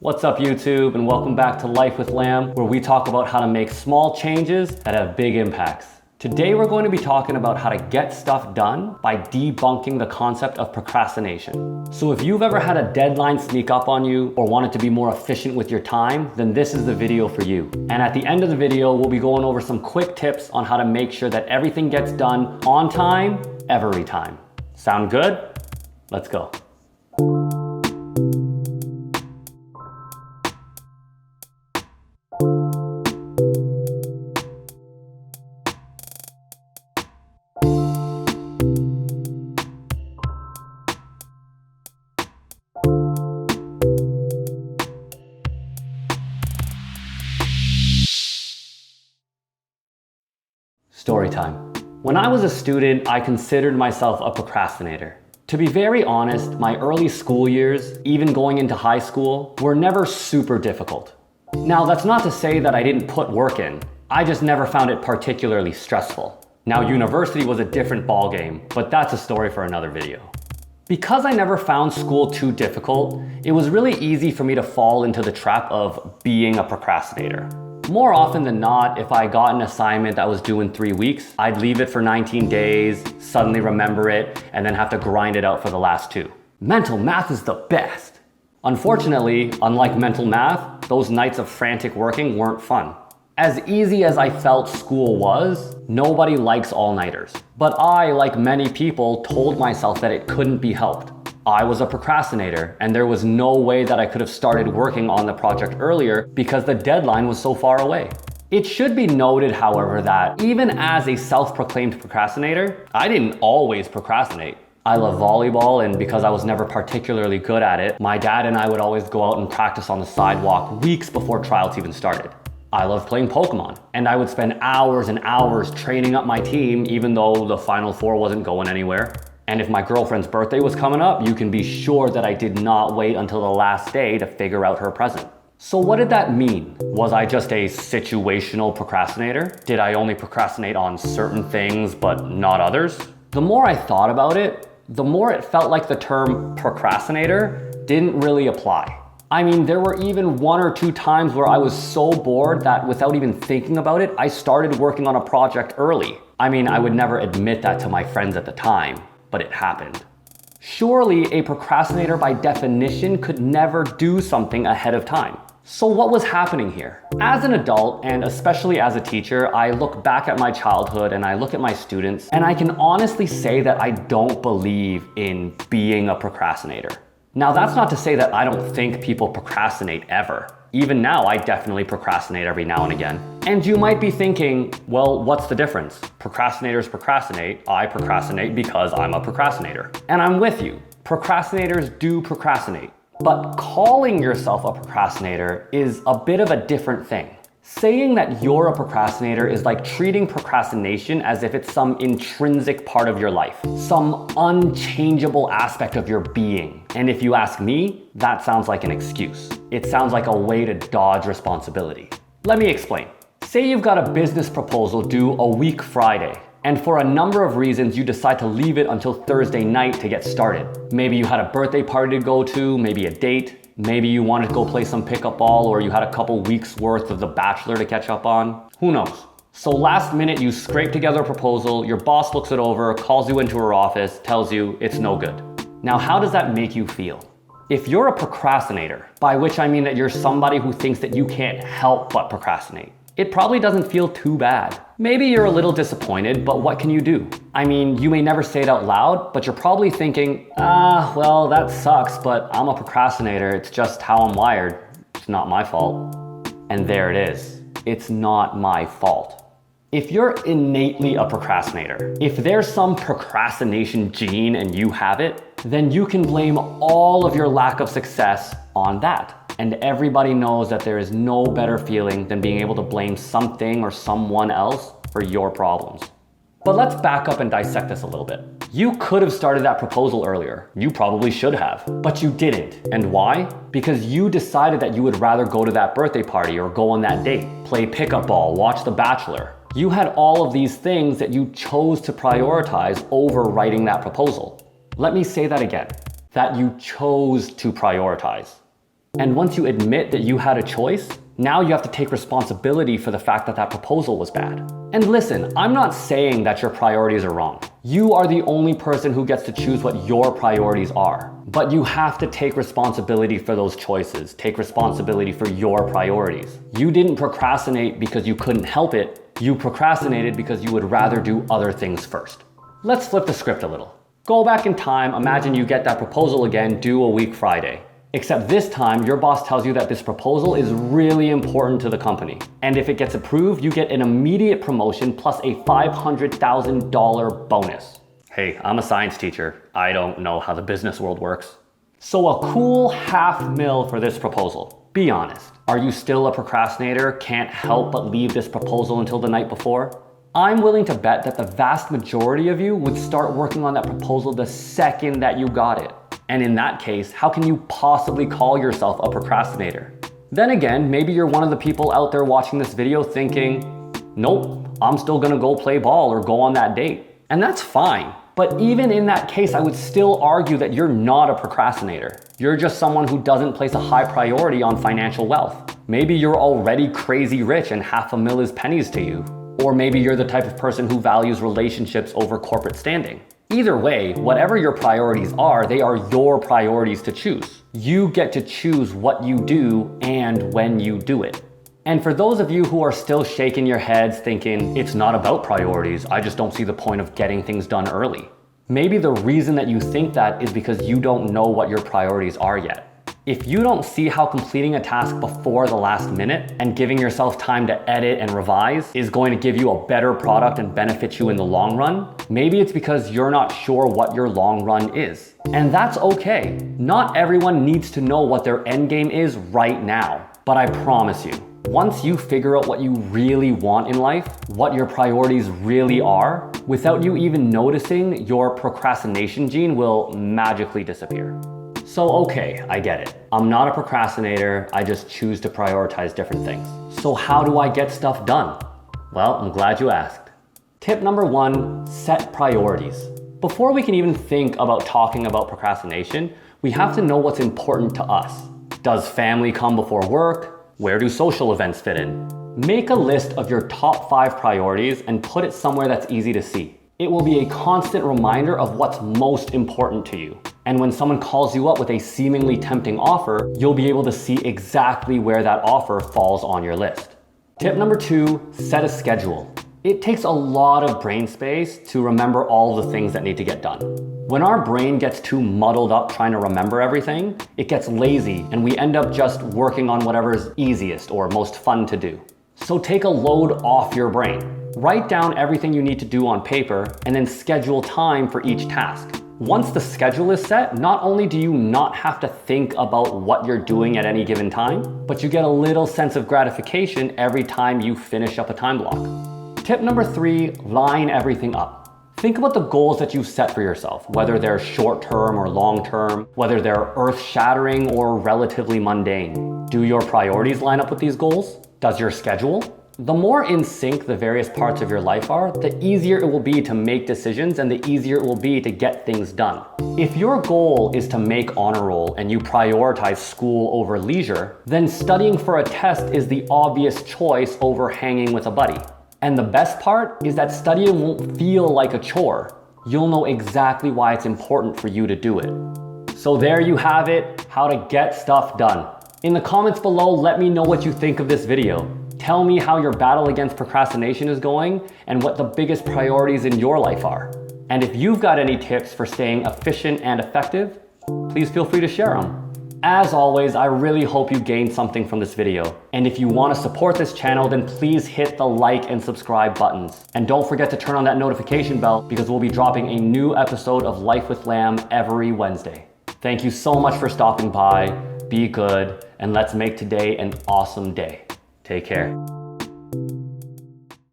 What's up YouTube, and welcome back to Life with LAM, where we talk about how to make small changes that have big impacts. Today we're going to be talking about how to get stuff done by debunking the concept of procrastination. So if you've ever had a deadline sneak up on you or wanted to be more efficient with your time, then this is the video for you. And at the end of the video, we'll be going over some quick tips on how to make sure that everything gets done on time, every time. Sound good? Let's go. Story time. When I was a student, I considered myself a procrastinator. To be very honest, my early school years, even going into high school, were never super difficult. Now, that's not to say that I didn't put work in. I just never found it particularly stressful. Now, university was a different ballgame, but that's a story for another video. Because I never found school too difficult, it was really easy for me to fall into the trap of being a procrastinator. More often than not, if I got an assignment that was due in 3 weeks, I'd leave it for 19 days, suddenly remember it, and then have to grind it out for the last 2. Mental math is the best. Unfortunately, unlike mental math, those nights of frantic working weren't fun. As easy as I felt school was, nobody likes all-nighters. But I, like many people, told myself that it couldn't be helped. I was a procrastinator, and there was no way that I could have started working on the project earlier because the deadline was so far away. It should be noted, however, that even as a self-proclaimed procrastinator, I didn't always procrastinate. I love volleyball, and because I was never particularly good at it, my dad and I would always go out and practice on the sidewalk weeks before tryouts even started. I love playing Pokemon, and I would spend hours and hours training up my team even though the Final Four wasn't going anywhere. And if my girlfriend's birthday was coming up, you can be sure that I did not wait until the last day to figure out her present. So what did that mean? Was I just a situational procrastinator? Did I only procrastinate on certain things but not others? The more I thought about it, the more it felt like the term procrastinator didn't really apply. I mean, there were even 1 or 2 times where I was so bored that without even thinking about it, I started working on a project early. I mean, I would never admit that to my friends at the time, but it happened. Surely a procrastinator by definition could never do something ahead of time. So what was happening here? As an adult, and especially as a teacher, I look back at my childhood and I look at my students, and I can honestly say that I don't believe in being a procrastinator. Now, that's not to say that I don't think people procrastinate ever. Even now, I definitely procrastinate every now and again. And you might be thinking, well, what's the difference? Procrastinators procrastinate. I procrastinate because I'm a procrastinator. And I'm with you. Procrastinators do procrastinate. But calling yourself a procrastinator is a bit of a different thing. Saying that you're a procrastinator is like treating procrastination as if it's some intrinsic part of your life, some unchangeable aspect of your being. And if you ask me, that sounds like an excuse. It sounds like a way to dodge responsibility. Let me explain. Say you've got a business proposal due a week Friday, and for a number of reasons you decide to leave it until Thursday night to get started. Maybe you had a birthday party to go to, maybe a date. Maybe you wanted to go play some pickup ball, or you had a couple weeks worth of The Bachelor to catch up on. Who knows? So last minute you scrape together a proposal, your boss looks it over, calls you into her office, tells you it's no good. Now, how does that make you feel? If you're a procrastinator, by which I mean that you're somebody who thinks that you can't help but procrastinate, it probably doesn't feel too bad. Maybe you're a little disappointed, but what can you do? I mean, you may never say it out loud, but you're probably thinking, well, that sucks, but I'm a procrastinator. It's just how I'm wired. It's not my fault. And there it is. It's not my fault. If you're innately a procrastinator, if there's some procrastination gene and you have it, then you can blame all of your lack of success on that. And everybody knows that there is no better feeling than being able to blame something or someone else for your problems. But let's back up and dissect this a little bit. You could have started that proposal earlier. You probably should have, but you didn't. And why? Because you decided that you would rather go to that birthday party or go on that date, play pickup ball, watch The Bachelor. You had all of these things that you chose to prioritize over writing that proposal. Let me say that again, that you chose to prioritize. And once you admit that you had a choice, now you have to take responsibility for the fact that that proposal was bad. And listen, I'm not saying that your priorities are wrong. You are the only person who gets to choose what your priorities are. But you have to take responsibility for those choices. Take responsibility for your priorities. You didn't procrastinate because you couldn't help it. You procrastinated because you would rather do other things first. Let's flip the script a little. Go back in time, imagine you get that proposal again due a week Friday. Except this time, your boss tells you that this proposal is really important to the company. And if it gets approved, you get an immediate promotion plus a $500,000 bonus. Hey, I'm a science teacher. I don't know how the business world works. So a cool $500,000 for this proposal. Be honest. Are you still a procrastinator? Can't help but leave this proposal until the night before? I'm willing to bet that the vast majority of you would start working on that proposal the second that you got it. And in that case, how can you possibly call yourself a procrastinator? Then again, maybe you're one of the people out there watching this video thinking, nope, I'm still gonna go play ball or go on that date. And that's fine. But even in that case, I would still argue that you're not a procrastinator. You're just someone who doesn't place a high priority on financial wealth. Maybe you're already crazy rich and $500,000 is pennies to you. Or maybe you're the type of person who values relationships over corporate standing. Either way, whatever your priorities are, they are your priorities to choose. You get to choose what you do and when you do it. And for those of you who are still shaking your heads thinking, it's not about priorities, I just don't see the point of getting things done early. Maybe the reason that you think that is because you don't know what your priorities are yet. If you don't see how completing a task before the last minute and giving yourself time to edit and revise is going to give you a better product and benefit you in the long run, maybe it's because you're not sure what your long run is. And that's okay. Not everyone needs to know what their end game is right now. But I promise you, once you figure out what you really want in life, what your priorities really are, without you even noticing, your procrastination gene will magically disappear. So okay, I get it. I'm not a procrastinator, I just choose to prioritize different things. So how do I get stuff done? Well, I'm glad you asked. Tip number 1, set priorities. Before we can even think about talking about procrastination, we have to know what's important to us. Does family come before work? Where do social events fit in? Make a list of your top 5 priorities and put it somewhere that's easy to see. It will be a constant reminder of what's most important to you. And when someone calls you up with a seemingly tempting offer, you'll be able to see exactly where that offer falls on your list. Tip number 2, set a schedule. It takes a lot of brain space to remember all the things that need to get done. When our brain gets too muddled up trying to remember everything, it gets lazy and we end up just working on whatever is easiest or most fun to do. So take a load off your brain. Write down everything you need to do on paper and then schedule time for each task. Once the schedule is set, not only do you not have to think about what you're doing at any given time, but you get a little sense of gratification every time you finish up a time block. Tip number 3, line everything up. Think about the goals that you've set for yourself, whether they're short-term or long-term, whether they're earth-shattering or relatively mundane. Do your priorities line up with these goals? Does your schedule? The more in sync the various parts of your life are, the easier it will be to make decisions and the easier it will be to get things done. If your goal is to make honor roll and you prioritize school over leisure, then studying for a test is the obvious choice over hanging with a buddy. And the best part is that studying won't feel like a chore. You'll know exactly why it's important for you to do it. So there you have it, how to get stuff done. In the comments below, let me know what you think of this video. Tell me how your battle against procrastination is going and what the biggest priorities in your life are. And if you've got any tips for staying efficient and effective, please feel free to share them. As always, I really hope you gained something from this video. And if you want to support this channel, then please hit the like and subscribe buttons. And don't forget to turn on that notification bell because we'll be dropping a new episode of Life with Lamb every Wednesday. Thank you so much for stopping by. Be good, and let's make today an awesome day. Take care.